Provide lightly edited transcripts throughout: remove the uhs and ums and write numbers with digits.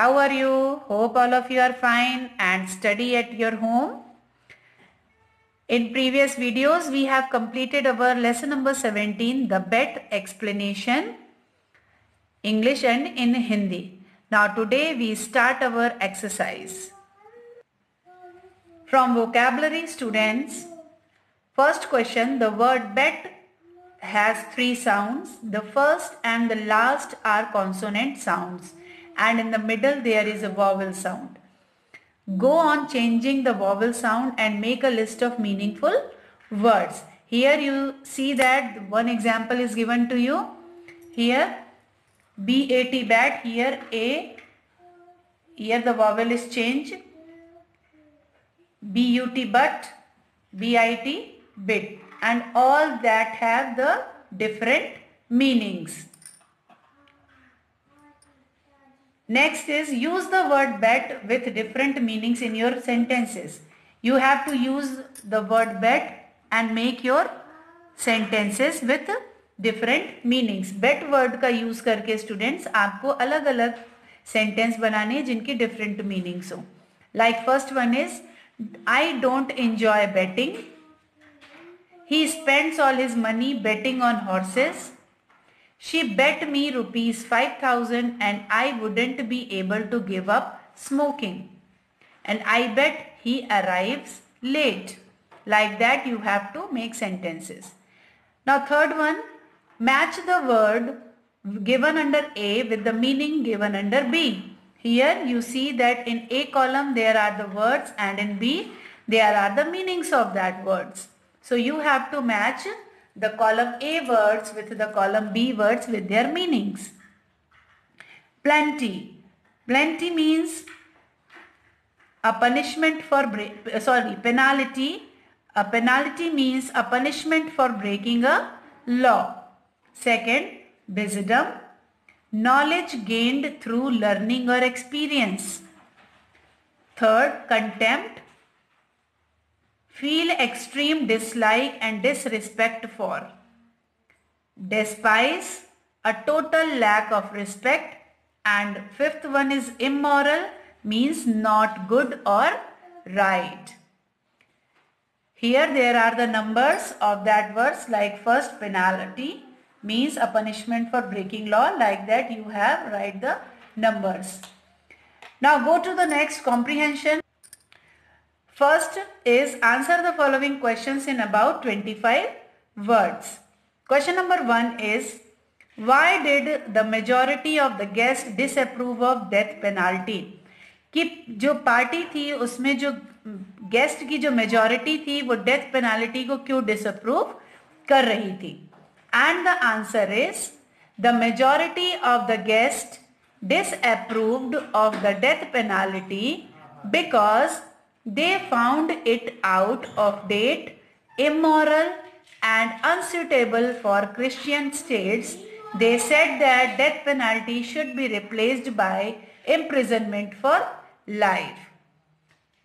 How are you? Hope all of you are fine and study at your home. In previous videos, we have completed our lesson number 17, the bet explanation, English and in Hindi. Now today we start our exercise. From vocabulary students, first question, the word bet has three sounds. The first and the last are consonant sounds and in the middle there is a vowel sound. Go on changing the vowel sound and make a list of meaningful words. Here you see that one example is given to you. Here B-A-T bat, here A, here the vowel is changed. B-U-T but, B-I-T bit, and all that have the different meanings. Next is use the word bet with different meanings in your sentences. You have to use the word bet and make your sentences with different meanings. Bet word का use करके students आपको अलग अलग sentence बनाने जिनकी different meanings हो. Like first one is I don't enjoy betting. He spends all his money betting on horses. She bet me rupees 5,000 and I wouldn't be able to give up smoking. And I bet he arrives late. Like that you have to make sentences. Now third one, match the word given under A with the meaning given under B. Here you see that in A column there are the words and in B there are the meanings of that words. So you have to match the column A words with the column B words with their meanings. Plenty. Plenty means a punishment for penalty. A penalty means a punishment for breaking a law. Second, wisdom. Knowledge gained through learning or experience. Third, contempt. Feel extreme dislike and disrespect for. Despise, a total lack of respect. And fifth one is immoral, means not good or right. Here there are the numbers of that verse, like first penalty means a punishment for breaking law. Like that you have write the numbers. Now go to the next comprehension. First is answer the following questions in about 25 words. Question number 1 is why did the majority of the guests disapprove of death penalty? कि जो party थी उसमें जो guest की जो majority थी वो death penalty को क्यों डिसअप्रूव कर रही थी? And the answer is the majority of the guest disapproved of the death penalty because they found it out of date, immoral and unsuitable for Christian states. They said that death penalty should be replaced by imprisonment for life.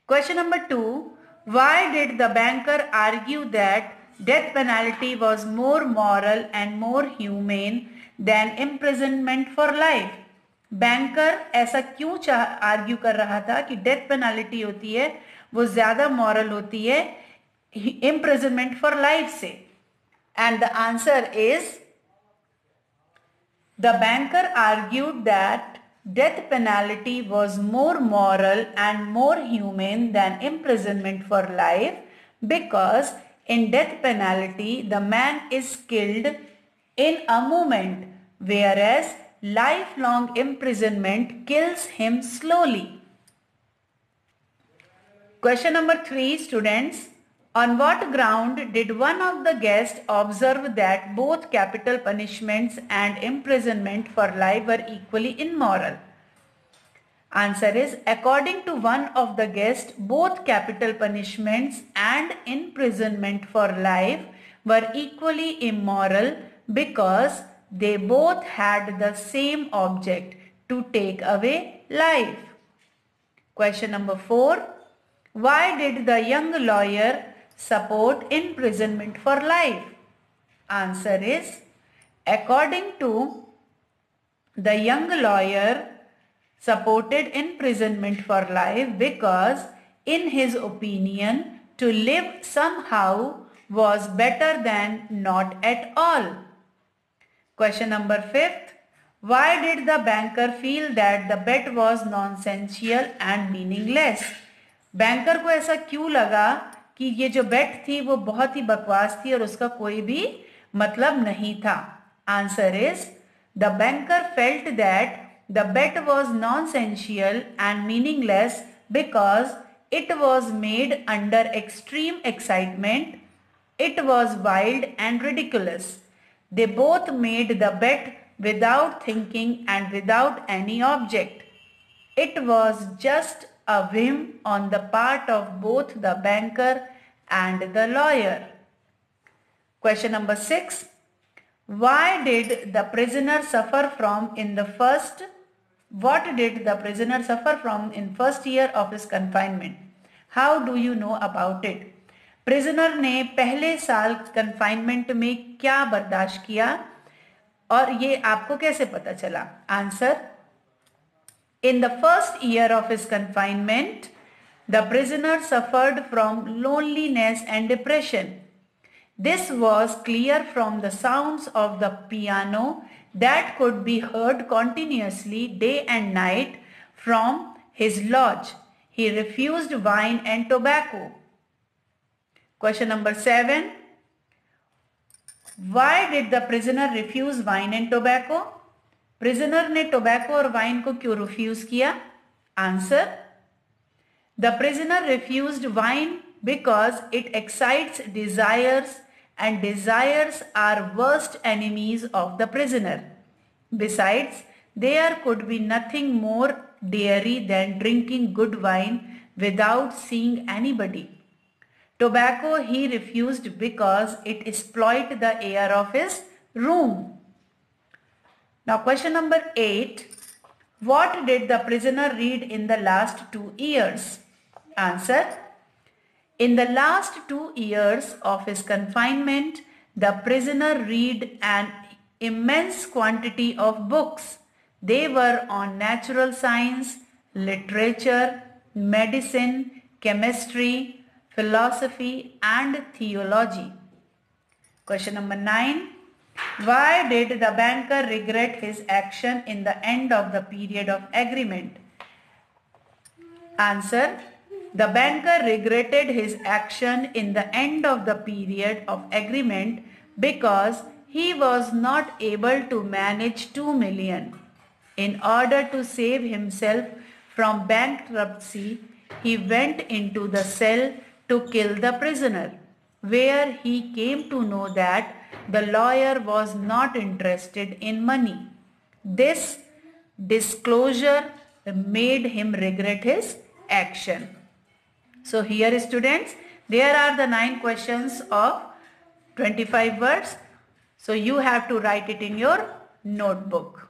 Question number 2. Why did the banker argue that death penalty was more moral and more humane than imprisonment for life? Banker ऐसा क्यों argue कर रहा था कि death penalty होती है वो ज्यादा मॉरल होती है इम्प्रिजनमेंट फॉर लाइफ से? And the answer is the banker argued that death penalty was more moral and more human than imprisonment for life because in death penalty the man is killed in a moment whereas lifelong imprisonment kills him slowly. Question number 3, students. On what ground did one of the guests observe that both capital punishments and imprisonment for life were equally immoral? Answer is according to one of the guests, both capital punishments and imprisonment for life were equally immoral because they both had the same object, to take away life. Question number 4. Why did the young lawyer support imprisonment for life? Answer is according to the young lawyer, supported imprisonment for life because, in his opinion, to live somehow was better than not at all. Question number 5th. Why did the banker feel that the bet was nonsensical and meaningless? Banker को ऐसा क्यों लगा कि ये जो बेट थी वो बहुत ही बकवास थी और उसका कोई भी मतलब नहीं था? Answer is the banker felt that the bet was nonsensical and meaningless because it was made under extreme excitement. It was wild and ridiculous. They both made the bet without thinking and without any object. It was just a whim on the part of both the banker and the lawyer. Question number 6. What did the prisoner suffer from in first year of his confinement? How do you know about it? Prisoner ने पहले साल confinement में क्या बर्दाश्त किया और ये आपको कैसे पता चला? Answer. In the first year of his confinement, the prisoner suffered from loneliness and depression. This was clear from the sounds of the piano that could be heard continuously day and night from his lodge. He refused wine and tobacco. Question number 7. Why did the prisoner refuse wine and tobacco? Prisoner ने tobacco और wine को क्यों refuse किया? Answer. The prisoner refused wine because it excites desires and desires are worst enemies of the prisoner. Besides, there could be nothing more daring than drinking good wine without seeing anybody. Tobacco he refused because it spoiled the air of his room. Now question number 8. What did the prisoner read in the last 2 years? Answer. In the last 2 years of his confinement, the prisoner read an immense quantity of books. They were on natural science, literature, medicine, chemistry, philosophy and theology. Question number 9. Why did the banker regret his action in the end of the period of agreement? Answer. The banker regretted his action in the end of the period of agreement because he was not able to manage 2 million. In order to save himself from bankruptcy, he went into the cell to kill the prisoner, where he came to know that the lawyer was not interested in money. This disclosure made him regret his action. So here students, there are the 9 questions of 25 words. So you have to write it in your notebook.